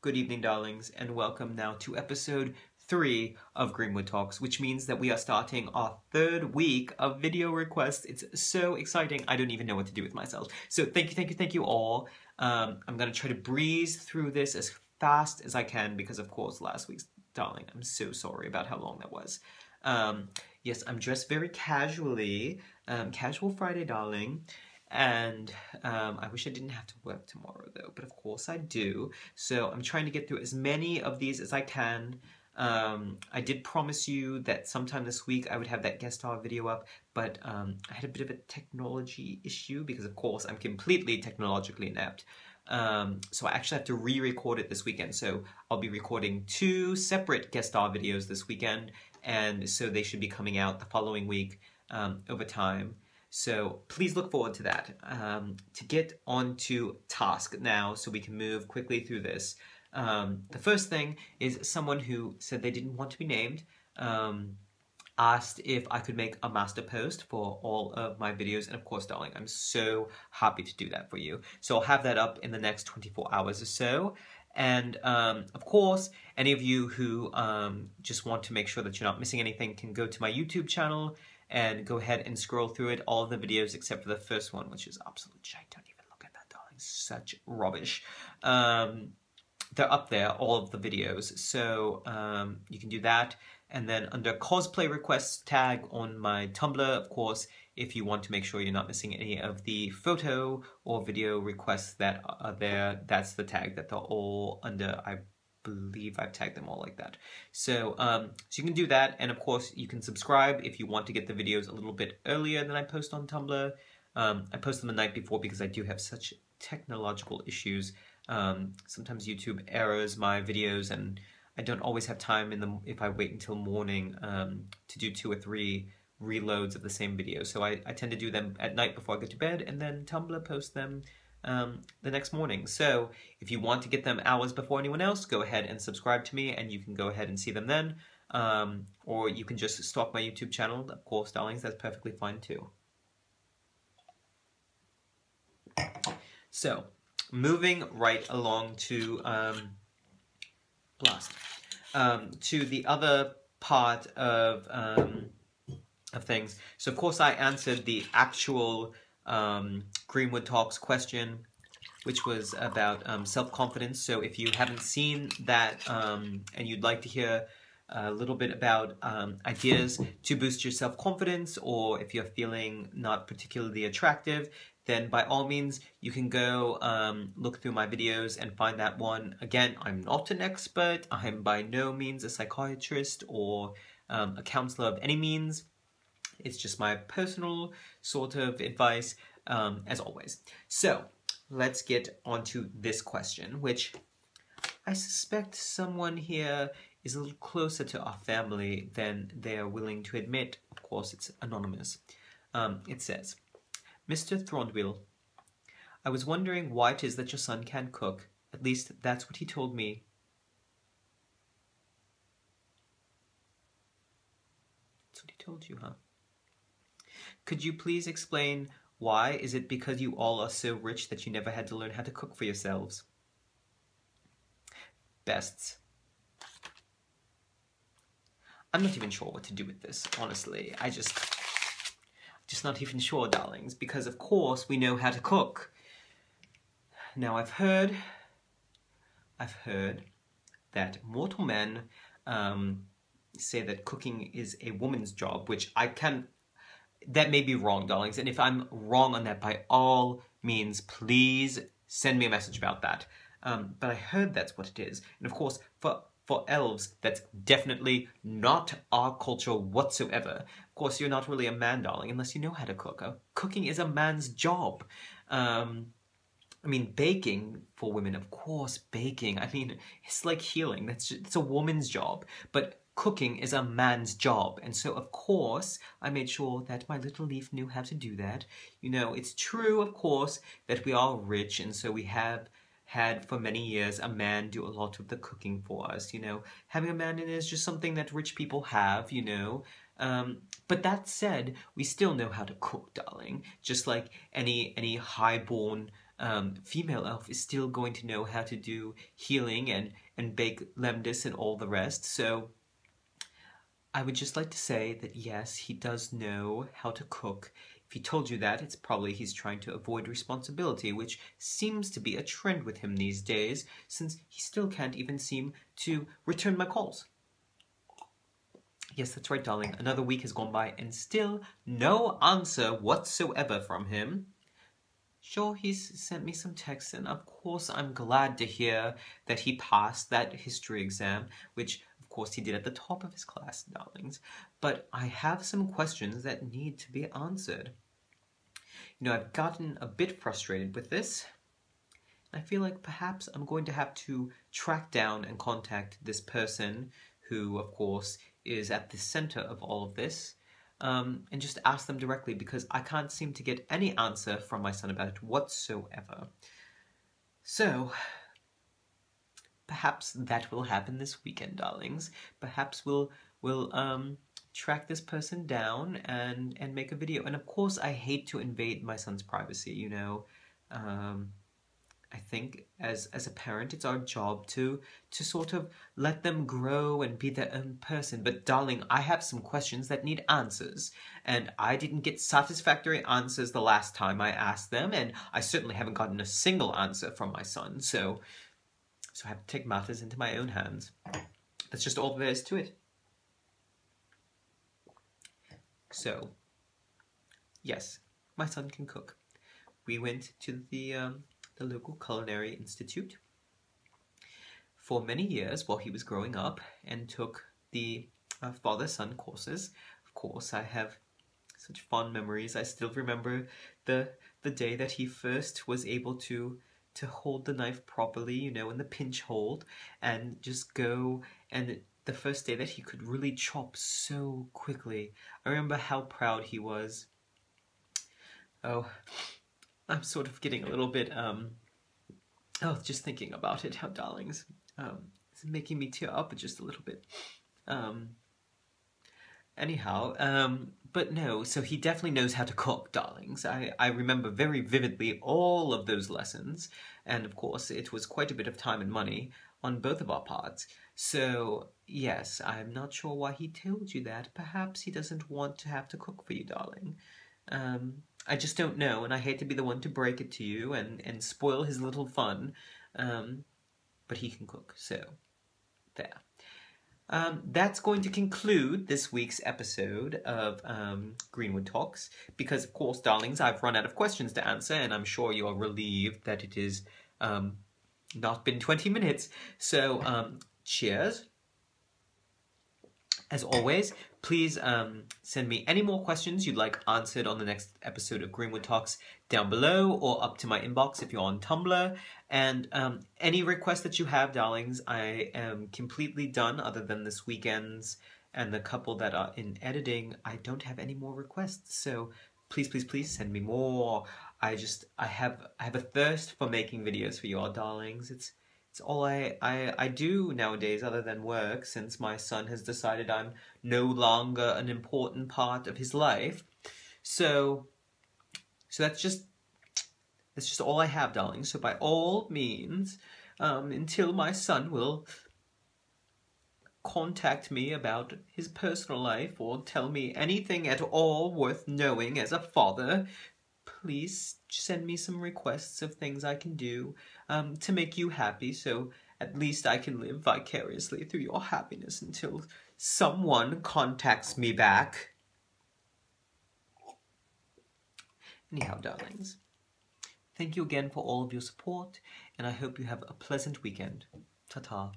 Good evening, darlings, and welcome now to episode 3 of Greenwood Talks, which means that we are starting our 3rd week of video requests. It's so exciting. I don't even know what to do with myself. So thank you all. I'm going to try to breeze through this as fast as I can because, of course, last week's darling, I'm so sorry about how long that was. Yes, I'm dressed very casually. Casual Friday, darling. And I wish I didn't have to work tomorrow though, but of course I do. So I'm trying to get through as many of these as I can. I did promise you that sometime this week I would have that guest star video up, but I had a bit of a technology issue because of course I'm completely technologically inept. So I actually have to re-record it this weekend. So I'll be recording 2 separate guest star videos this weekend, and so they should be coming out the following week over time. So please look forward to that. To get onto task now so we can move quickly through this. The first thing is someone who said they didn't want to be named, asked if I could make a master post for all of my videos. And of course, darling, I'm so happy to do that for you. So I'll have that up in the next 24 hours or so. And of course, any of you who just want to make sure that you're not missing anything can go to my YouTube channel and go ahead and scroll through it, all of the videos except for the first one, which is absolute shite. Don't even look at that, darling. Such rubbish. They're up there, all of the videos. So you can do that. And then under cosplay requests tag on my Tumblr, of course, if you want to make sure you're not missing any of the photo or video requests that are there, that's the tag that they're all under. I believe I've tagged them all like that. So, so you can do that, and of course you can subscribe if you want to get the videos a little bit earlier than I post on Tumblr. I post them the night before because I do have such technological issues. Sometimes YouTube errors my videos, and I don't always have time if I wait until morning to do 2 or 3 reloads of the same video. So I tend to do them at night before I go to bed, and then Tumblr posts them the next morning. So if you want to get them hours before anyone else, go ahead and subscribe to me and you can go ahead and see them then. Or you can just stalk my YouTube channel, of course, darlings, that's perfectly fine too. So, moving right along to to the other part of things. So of course I answered the actual Greenwood Talks question, which was about self-confidence. So if you haven't seen that and you'd like to hear a little bit about ideas to boost your self-confidence, or if you're feeling not particularly attractive, then by all means you can go look through my videos and find that one. Again, I'm not an expert. I'm by no means a psychiatrist or a counselor of any means. It's just my personal sort of advice, as always. So let's get onto this question, which I suspect someone here is a little closer to our family than they are willing to admit. Of course, it's anonymous. It says, Mr. Thornwell, I was wondering why it is that your son can't cook. At least that's what he told me. That's what he told you, huh? Could you please explain why? Is it because you all are so rich that you never had to learn how to cook for yourselves? Bests. I'm not even sure what to do with this, honestly. Just not even sure, darlings, because of course we know how to cook. Now I've heard that mortal men say that cooking is a woman's job, which that may be wrong, darlings, and if I'm wrong on that, by all means, please send me a message about that. But I heard that's what it is. And of course, for elves, that's definitely not our culture whatsoever. Of course, you're not really a man, darling, unless you know how to cook. Cooking is a man's job. I mean, baking for women, of course, baking. I mean, it's like healing. It's a woman's job. But cooking is a man's job, and so of course I made sure that my little leaf knew how to do that. You know, it's true, of course, that we are rich, and so we have had for many years a man do a lot of the cooking for us. You know, having a man in is just something that rich people have, you know. But that said, we still know how to cook, darling, just like any highborn female elf is still going to know how to do healing and bake lemdis and all the rest. So I would just like to say that yes, he does know how to cook. If he told you that, it's probably he's trying to avoid responsibility, which seems to be a trend with him these days, since he still can't even seem to return my calls. Yes, that's right, darling. Another week has gone by and still no answer whatsoever from him. Sure, he's sent me some texts, and of course I'm glad to hear that he passed that history exam, which of course he did at the top of his class, darlings. But I have some questions that need to be answered. You know, I've gotten a bit frustrated with this. I feel like perhaps I'm going to have to track down and contact this person who, of course, is at the center of all of this. And just ask them directly, because I can't seem to get any answer from my son about it whatsoever. So, perhaps that will happen this weekend, darlings. Perhaps we'll track this person down and make a video. And of course, I hate to invade my son's privacy, you know. I think as a parent, it's our job to sort of let them grow and be their own person. But darling, I have some questions that need answers, and I didn't get satisfactory answers the last time I asked them, and I certainly haven't gotten a single answer from my son, so I have to take matters into my own hands. That's just all there is to it. So, yes, my son can cook. We went to the local culinary institute for many years while he was growing up and took the father-son courses. Of course, I have such fond memories. I still remember the day that he first was able to hold the knife properly, you know, in the pinch hold, and just go, and the first day that he could really chop so quickly. I remember how proud he was. Oh, I'm sort of getting a little bit, just thinking about it, how darlings, it's making me tear up just a little bit. But no, so he definitely knows how to cook, darlings. I remember very vividly all of those lessons, and of course it was quite a bit of time and money on both of our parts. So, yes, I'm not sure why he told you that. Perhaps he doesn't want to have to cook for you, darling. I just don't know, and I hate to be the one to break it to you and spoil his little fun, but he can cook, so there. That's going to conclude this week's episode of Greenwood Talks, because, of course, darlings, I've run out of questions to answer, and I'm sure you're relieved that it is not been 20 minutes. So, cheers. As always, please send me any more questions you'd like answered on the next episode of Greenwood Talks down below, or up to my inbox if you're on Tumblr. And any requests that you have, darlings, I am completely done other than this weekend's and the couple that are in editing. I don't have any more requests, so please, please, please send me more. I have a thirst for making videos for you all, darlings. It's all I do nowadays other than work, since my son has decided I'm no longer an important part of his life. So that's just all I have, darling. So by all means, until my son will contact me about his personal life or tell me anything at all worth knowing as a father, please send me some requests of things I can do to make you happy, so at least I can live vicariously through your happiness until someone contacts me back. Anyhow, darlings, thank you again for all of your support, and I hope you have a pleasant weekend. Ta-ta.